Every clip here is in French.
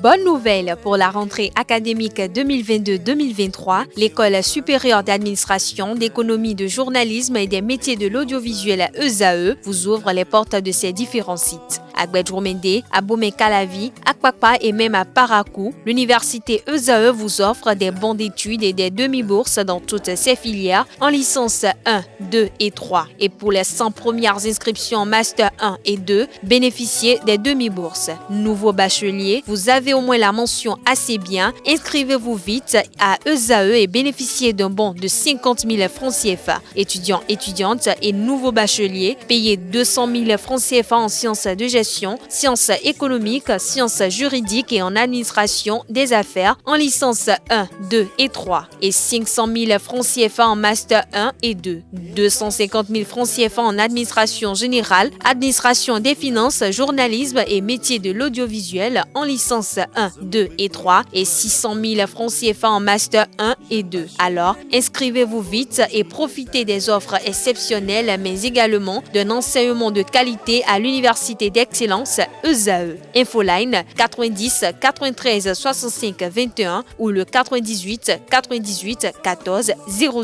Bonne nouvelle pour la rentrée académique 2022-2023, l'École supérieure d'administration, d'économie, de journalisme et des métiers de l'audiovisuel ESAE vous ouvre les portes de ses différents sites. À Gbedjomende, à Bomé-Calavi, à Kpakpa et même à Parakou, l'université ESAE vous offre des bons d'études et des demi-bourses dans toutes ses filières en licence 1, 2 et 3. Et pour les 100 premières inscriptions en master 1 et 2, bénéficiez des demi-bourses. Nouveau bachelier, vous avez au moins la mention assez bien. Inscrivez-vous vite à ESAE et bénéficiez d'un bon de 50 000 francs CFA. Étudiants, étudiantes et nouveaux bacheliers, payez 200 000 francs CFA en sciences de gestion, sciences économiques, sciences juridiques et en administration des affaires en licence 1, 2 et 3 et 500 000 francs CFA en master 1 et 2, 250 000 francs CFA en administration générale, administration des finances, journalisme et métiers de l'audiovisuel en licence 1, 2 et 3 et 600 000 francs CFA en master 1 et 2. Alors, inscrivez-vous vite et profitez des offres exceptionnelles mais également d'un enseignement de qualité à l'université d'excellence ESAE. Infoline 90 93 65 21 ou le 98 98 14 00.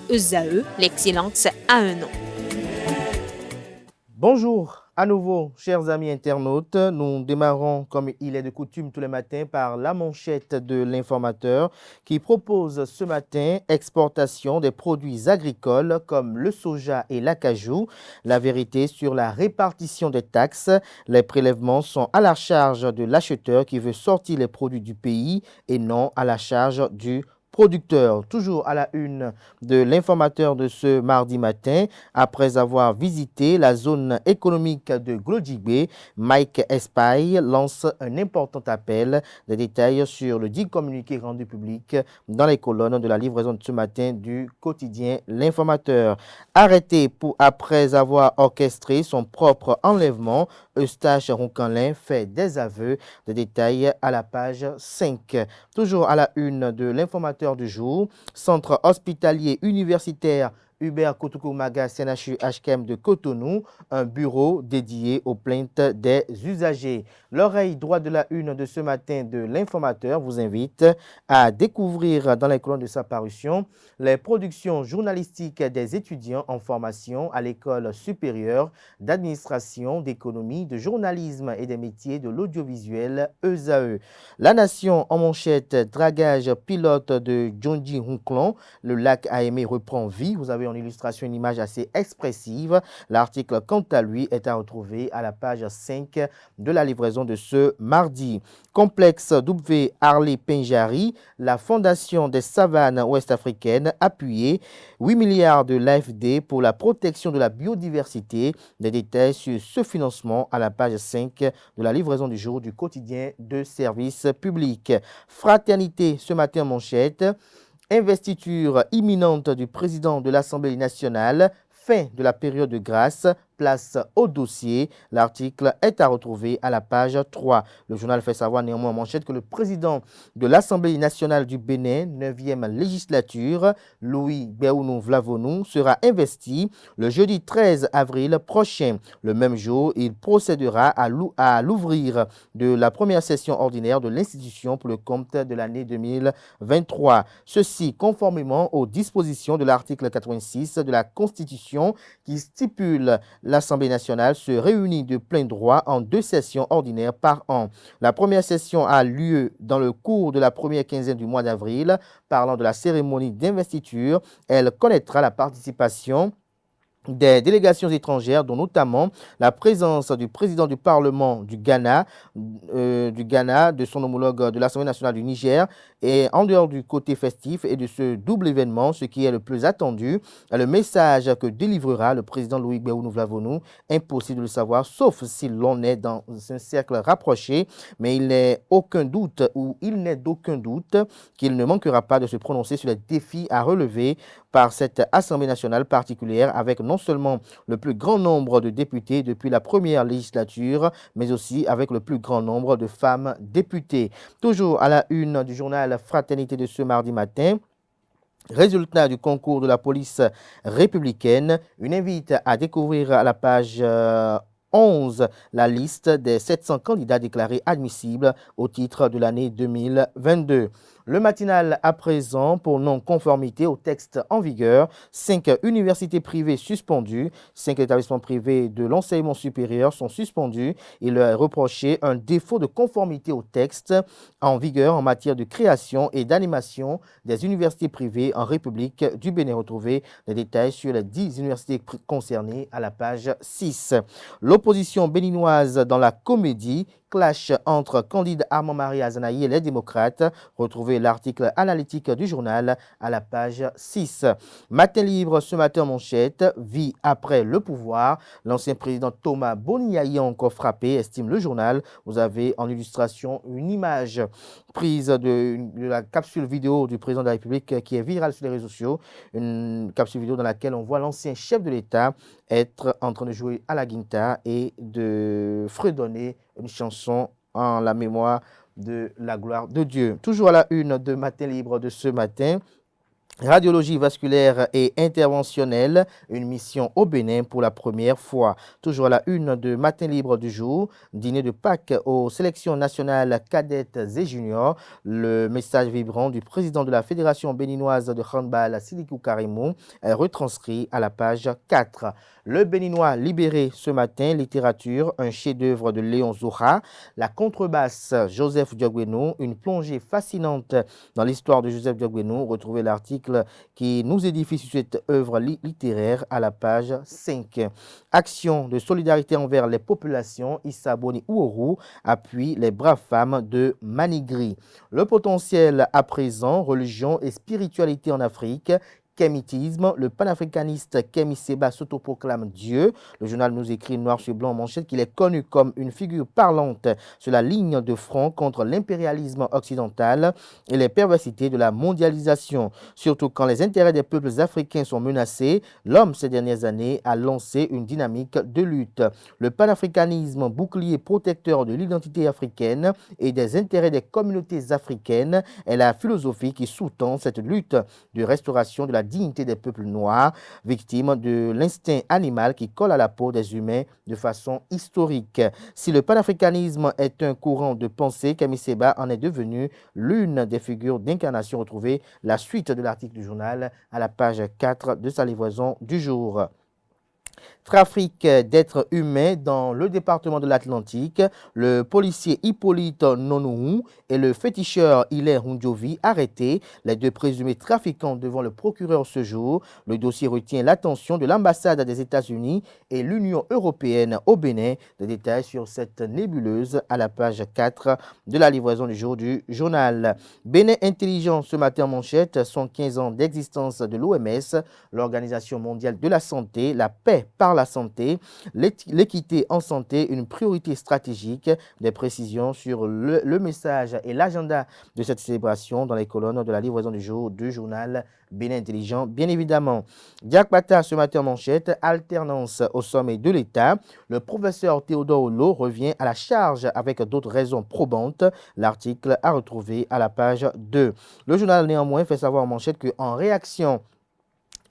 ESAE, l'excellence à un nom. Bonjour à nouveau, chers amis internautes. Nous démarrons, comme il est de coutume tous les matins, par la manchette de l'informateur qui propose ce matin exportation des produits agricoles comme le soja et l'acajou. La vérité sur la répartition des taxes. Les prélèvements sont à la charge de l'acheteur qui veut sortir les produits du pays et non à la charge du producteur. Toujours à la une de l'informateur de ce mardi matin, après avoir visité la zone économique de Glodjibé, Mike Espaille lance un important appel. Des détails sur le dit communiqué rendu public dans les colonnes de la livraison de ce matin du quotidien L'Informateur. Arrêté après avoir orchestré son propre enlèvement, Eustache Roncanlin fait des aveux. Des détails à la page 5. Toujours à la une de l'informateur du jour, centre hospitalier universitaire Hubert Kotoukou-Maga CNHU HKM de Cotonou, un bureau dédié aux plaintes des usagers. L'oreille droite de la une de ce matin de l'informateur vous invite à découvrir dans les colonnes de sa parution les productions journalistiques des étudiants en formation à l'école supérieure d'administration, d'économie, de journalisme et des métiers de l'audiovisuel ESAE. La Nation en manchette, dragage pilote de Djonji Hunklon, le lac Aimé reprend vie. Vous avez en illustration une image assez expressive. L'article, quant à lui, est à retrouver à la page 5 de la livraison de ce mardi. Complexe W. Harley Penjari, la fondation des savanes ouest-africaines, appuyée 8 milliards de l'AFD pour la protection de la biodiversité. Des détails sur ce financement à la page 5 de la livraison du jour du quotidien de service public. Fraternité, ce matin en manchette. Investiture imminente du président de l'Assemblée nationale, fin de la période de grâce, place au dossier. L'article est à retrouver à la page 3. Le journal fait savoir néanmoins en manchette que le président de l'Assemblée nationale du Bénin, 9e législature, Louis Béounou Vlavonou, sera investi le jeudi 13 avril prochain. Le même jour, il procédera à l'ouvrir de la première session ordinaire de l'institution pour le compte de l'année 2023. Ceci conformément aux dispositions de l'article 86 de la Constitution qui stipule l'Assemblée nationale se réunit de plein droit en 2 sessions ordinaires par an. La première session a lieu dans le cours de la première quinzaine du mois d'avril. Parlant de la cérémonie d'investiture, elle connaîtra la participation des délégations étrangères, dont notamment la présence du président du Parlement du Ghana, de son homologue de l'Assemblée nationale du Niger, et en dehors du côté festif et de ce double événement, ce qui est le plus attendu, le message que délivrera le président Louis Béounou Vlavonou, impossible de le savoir, sauf si l'on est dans un cercle rapproché, mais il n'est d'aucun doute qu'il ne manquera pas de se prononcer sur les défis à relever par cette Assemblée nationale particulière avec non seulement le plus grand nombre de députés depuis la première législature, mais aussi avec le plus grand nombre de femmes députées. Toujours à la une du journal Fraternité de ce mardi matin, résultat du concours de la police républicaine, une invite à découvrir à la page 11 la liste des 700 candidats déclarés admissibles au titre de l'année 2022. Le matinal à présent pour non-conformité au texte en vigueur. 5 universités privées suspendues, 5 établissements privés de l'enseignement supérieur sont suspendus. Il leur est reproché un défaut de conformité au texte en vigueur en matière de création et d'animation des universités privées en République du Bénin. Retrouvez les détails sur les 10 universités concernées à la page 6. L'opposition béninoise dans la comédie. Clash entre Candide Armand-Marie Azanaï et les démocrates. Retrouvez l'article analytique du journal à la page 6. Matin libre ce matin en manchette. Vie après le pouvoir. L'ancien président Thomas Boniaï encore frappé, estime le journal. Vous avez en illustration une image prise de la capsule vidéo du président de la République qui est virale sur les réseaux sociaux. Une capsule vidéo dans laquelle on voit l'ancien chef de l'État être en train de jouer à la guitare et de fredonner une chanson en la mémoire de la gloire de Dieu. Toujours à la une de Matin Libre de ce matin. Radiologie vasculaire et interventionnelle, une mission au Bénin pour la première fois. Toujours à la une de Matin Libre du jour, dîner de Pâques aux sélections nationales cadettes et juniors. Le message vibrant du président de la Fédération béninoise de handball, Silikou Karimou, est retranscrit à la page 4. Le Béninois libéré ce matin, littérature, un chef-d'œuvre de Léon Zoura. La contrebasse, Joseph Diogbenou, une plongée fascinante dans l'histoire de Joseph Diogbenou. Retrouvez l'article qui nous édifie sur cette œuvre littéraire à la page 5. Action de solidarité envers les populations, Issa Boni Ouourou appuie les braves femmes de Manigri. Le potentiel à présent, religion et spiritualité en Afrique. Kémitisme, le panafricaniste Kémi Séba s'autoproclame Dieu. Le journal nous écrit noir sur blanc en manchette qu'il est connu comme une figure parlante sur la ligne de front contre l'impérialisme occidental et les perversités de la mondialisation. Surtout quand les intérêts des peuples africains sont menacés, l'homme ces dernières années a lancé une dynamique de lutte. Le panafricanisme, bouclier protecteur de l'identité africaine et des intérêts des communautés africaines, est la philosophie qui sous-tend cette lutte de restauration de la dignité des peuples noirs, victimes de l'instinct animal qui colle à la peau des humains de façon historique. Si le panafricanisme est un courant de pensée, Kémi Séba en est devenu l'une des figures d'incarnation. Retrouvée la suite de l'article du journal à la page 4 de sa livraison du jour. Trafic d'êtres humains dans le département de l'Atlantique. Le policier Hippolyte Nonouhou et le féticheur Hilaire Hundjovi arrêtés, les deux présumés trafiquants devant le procureur ce jour. Le dossier retient l'attention de l'ambassade des États-Unis et l'Union européenne au Bénin. Des détails sur cette nébuleuse à la page 4 de la livraison du jour du journal. Bénin intelligent ce matin en manchette, 115 ans d'existence de l'OMS, l'Organisation mondiale de la santé, la paix par la santé, l'équité en santé, une priorité stratégique. Des précisions sur le message et l'agenda de cette célébration dans les colonnes de la livraison du jour du journal Bénin Intelligent, bien évidemment. Diak Bata ce matin en manchette, alternance au sommet de l'État. Le professeur Théodore Olo revient à la charge avec d'autres raisons probantes. L'article à retrouver à la page 2. Le journal néanmoins fait savoir en manchette qu'en réaction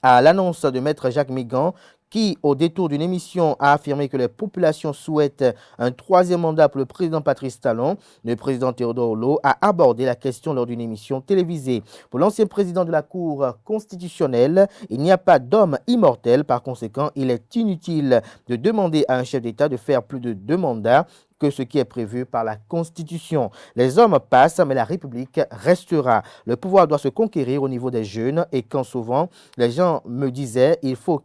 à l'annonce de Maître Jacques Mégan, qui, au détour d'une émission, a affirmé que les populations souhaitent un troisième mandat pour le président Patrice Talon, le président Théodore Olo a abordé la question lors d'une émission télévisée. Pour l'ancien président de la Cour constitutionnelle, il n'y a pas d'homme immortel. Par conséquent, il est inutile de demander à un chef d'État de faire plus de 2 mandats que ce qui est prévu par la Constitution. Les hommes passent, mais la République restera. Le pouvoir doit se conquérir au niveau des jeunes et quand souvent les gens me disaient il faut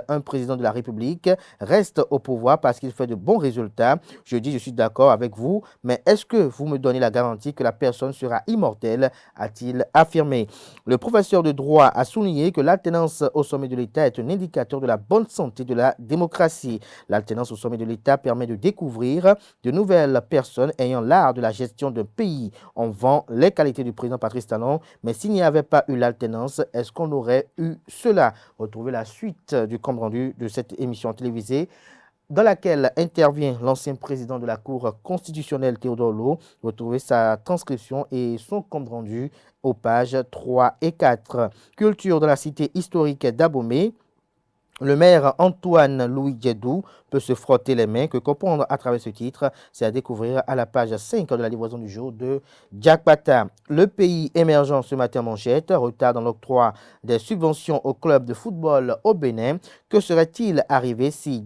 un président de la République reste au pouvoir parce qu'il fait de bons résultats. Je dis je suis d'accord avec vous, mais est-ce que vous me donnez la garantie que la personne sera immortelle, a-t-il affirmé. Le professeur de droit a souligné que l'alternance au sommet de l'État est un indicateur de la bonne santé de la démocratie. L'alternance au sommet de l'État permet de découvrir de nouvelles personnes ayant l'art de la gestion d'un pays. On vend les qualités du président Patrice Talon, mais s'il n'y avait pas eu l'alternance, est-ce qu'on aurait eu cela? Retrouvez la suite du compte-rendu de cette émission télévisée dans laquelle intervient l'ancien président de la Cour constitutionnelle Théodore Olo. Retrouvez sa transcription et son compte-rendu aux pages 3 et 4. Culture dans la cité historique d'Abomey. Le maire Antoine Louis Djedou peut se frotter les mains. Que comprendre à travers ce titre, c'est à découvrir à la page 5 de la livraison du jour de Jack Pata. Le pays émergent ce matin manchette, retard dans l'octroi des subventions au club de football au Bénin. Que serait-il arrivé si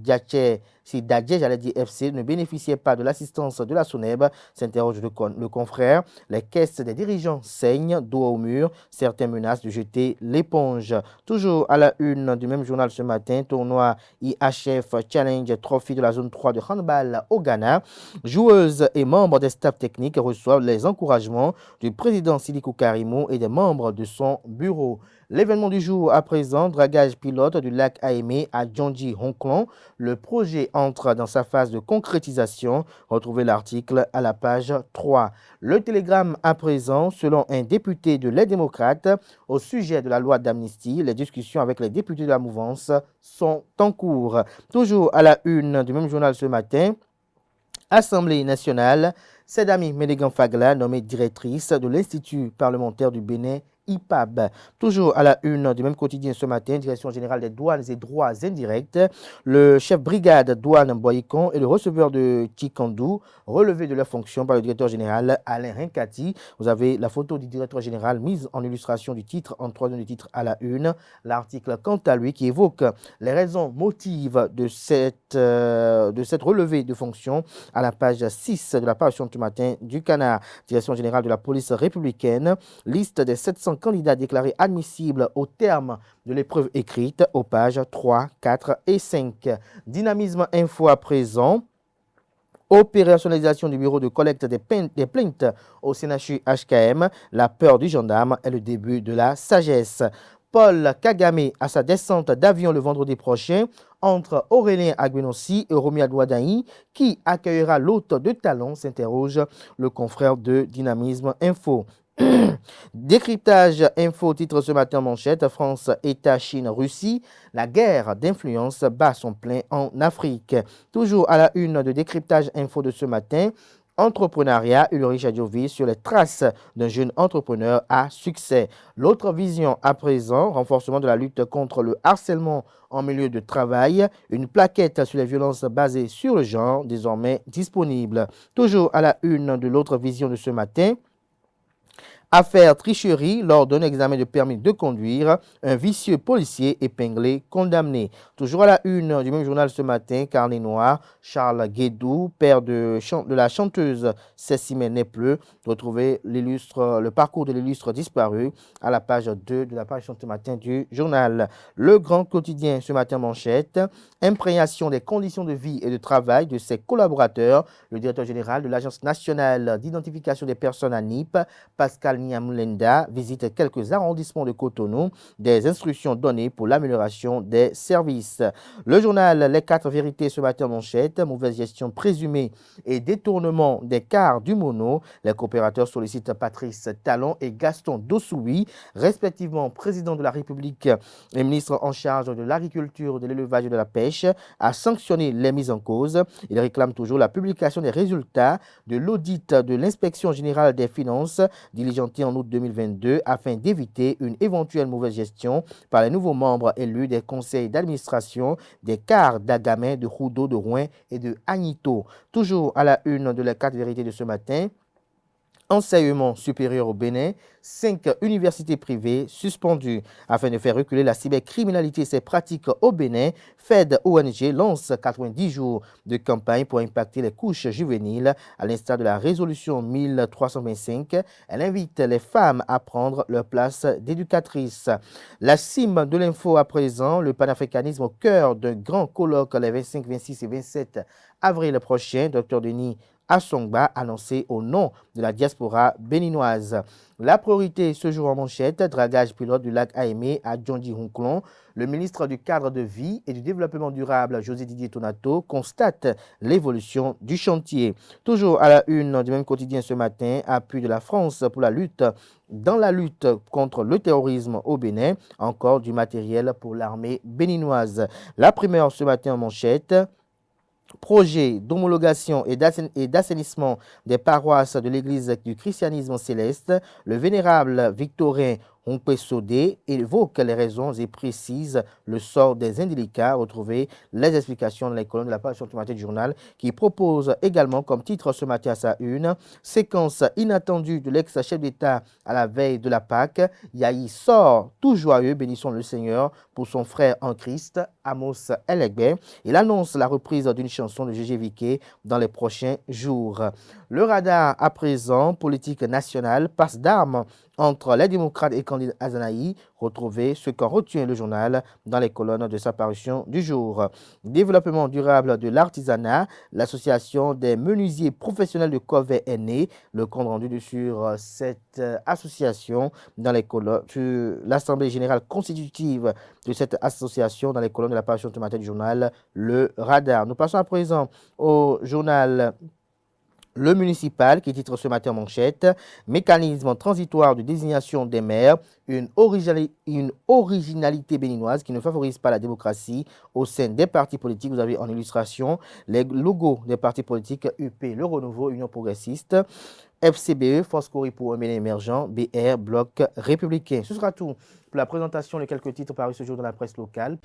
Dadje, j'allais dire FC, ne bénéficiait pas de l'assistance de la SONEB, s'interroge le confrère. Les caisses des dirigeants saignent, dos au mur. Certains menacent de jeter l'éponge. Toujours à la une du même journal ce matin, tournoi IHF Challenge Trophy de la zone 3 de handball au Ghana. Joueuses et membres des staffs techniques reçoivent les encouragements du président Sidiki Karimou et des membres de son bureau. L'événement du jour à présent, dragage pilote du lac Aimé à Djondji, Hong Kong. Le projet entre dans sa phase de concrétisation. Retrouvez l'article à la page 3. Le télégramme à présent, selon un député de Les Démocrates, au sujet de la loi d'amnistie, les discussions avec les députés de la mouvance sont en cours. Toujours à la une du même journal ce matin, Assemblée nationale, Sedami Ménégan Fagla, nommée directrice de l'Institut parlementaire du Bénin, IPAB. Toujours à la une du même quotidien ce matin, Direction générale des douanes et droits indirects, le chef brigade douane Boycon et le receveur de Tikandou, relevés de leurs fonctions par le directeur général Alain Rinkati. Vous avez la photo du directeur général mise en illustration du titre, en troisième du titre à la une. L'article, quant à lui, qui évoque les raisons motives de cette relevée de fonctions à la page 6 de la parution du matin du Canard. Direction générale de la police républicaine, liste des 700 candidats déclarés admissibles au terme de l'épreuve écrite aux pages 3, 4 et 5. Dynamisme info à présent. Opérationnalisation du bureau de collecte des plaintes au CNHU HKM. La peur du gendarme est le début de la sagesse. Paul Kagame à sa descente d'avion le vendredi prochain entre Aurélien Agbenossi et Romy Adouadaï. Qui accueillera l'hôte de talent, s'interroge le confrère de Dynamisme Info. Décryptage info, titre ce matin en manchette, France, État, Chine, Russie, la guerre d'influence bat son plein en Afrique. Toujours à la une de décryptage info de ce matin, entrepreneuriat, Ulrich Adjovi sur les traces d'un jeune entrepreneur à succès. L'autre vision à présent, renforcement de la lutte contre le harcèlement en milieu de travail, une plaquette sur les violences basées sur le genre désormais disponible. Toujours à la une de l'autre vision de ce matin, affaire tricherie lors d'un examen de permis de conduire, un vicieux policier épinglé, condamné. Toujours à la une du même journal ce matin, Carnet Noir, Charles Guédou, père de la chanteuse Cécimé Nepleu, retrouvez le parcours de l'illustre disparu à la page 2 de la page ce matin du journal. Le Grand Quotidien ce matin manchette, imprégnation des conditions de vie et de travail de ses collaborateurs. Le directeur général de l'Agence nationale d'identification des personnes ANIP, Pascal Niamulenda, visite quelques arrondissements de Cotonou, des instructions données pour l'amélioration des services. Le journal Les 4 vérités ce matin manchette, mauvaise gestion présumée et détournement des quarts du mono. Les coopérateurs sollicitent Patrice Talon et Gaston Dossoui, respectivement président de la République et ministre en charge de l'agriculture, de l'élevage et de la pêche, à sanctionner les mises en cause. Ils réclament toujours la publication des résultats de l'audit de l'inspection générale des finances diligentée en août 2022 afin d'éviter une éventuelle mauvaise gestion par les nouveaux membres élus des conseils d'administration des quarts d'Agamay, de Roudo, de Rouen et de Agnito. Toujours à la une de la 4 vérités de ce matin, enseignement supérieur au Bénin, 5 universités privées suspendues. Afin de faire reculer la cybercriminalité et ses pratiques au Bénin, Fed ONG lance 90 jours de campagne pour impacter les couches juvéniles. À l'instar de la résolution 1325, elle invite les femmes à prendre leur place d'éducatrices. La cime de l'info à présent, le panafricanisme au cœur d'un grand colloque les 25, 26 et 27 avril prochain. Dr Denis Assongba, annoncé au nom de la diaspora béninoise. La priorité ce jour en manchette, dragage pilote du lac Aimé à Djondji, Hong Kong. Le ministre du Cadre de vie et du Développement durable, José Didier Tonato, constate l'évolution du chantier. Toujours à la une du même quotidien ce matin, appui de la France pour la lutte contre le terrorisme au Bénin, encore du matériel pour l'armée béninoise. La primeur ce matin en manchette, projet d'homologation et d'assainissement des paroisses de l'église du christianisme céleste, le vénérable Victorin Humpé Sodé évoque les raisons et précise le sort des indélicats. Retrouvez les explications dans les colonnes de la page sur le matin du journal qui propose également comme titre ce matin à sa une séquence inattendue de l'ex-chef d'État à la veille de la Pâque. Yahi sort tout joyeux, bénissons le Seigneur pour son frère en Christ, Amos Elegbe. Il annonce la reprise d'une chanson de Gégé Viqué dans les prochains jours. Le radar à présent, politique nationale, passe d'armes entre les démocrates et candidats Azanaï. Retrouvez ce qu'en retient le journal dans les colonnes de sa parution du jour. Développement durable de l'artisanat, l'association des menuisiers professionnels de Corvée est née. Le compte rendu sur cette association dans les colonnes, sur l'Assemblée générale constitutive de cette association dans les colonnes de la parution ce matin du journal Le Radar. Nous passons à présent au journal Le Municipal qui titre ce matin en manchette « Mécanisme transitoire de désignation des maires, une originalité béninoise qui ne favorise pas la démocratie au sein des partis politiques ». Vous avez en illustration les logos des partis politiques UP, Le Renouveau, Union Progressiste, FCBE, Force Corée pour un Bénin émergent, BR, Bloc Républicain. Ce sera tout pour la présentation de quelques titres parus ce jour dans la presse locale.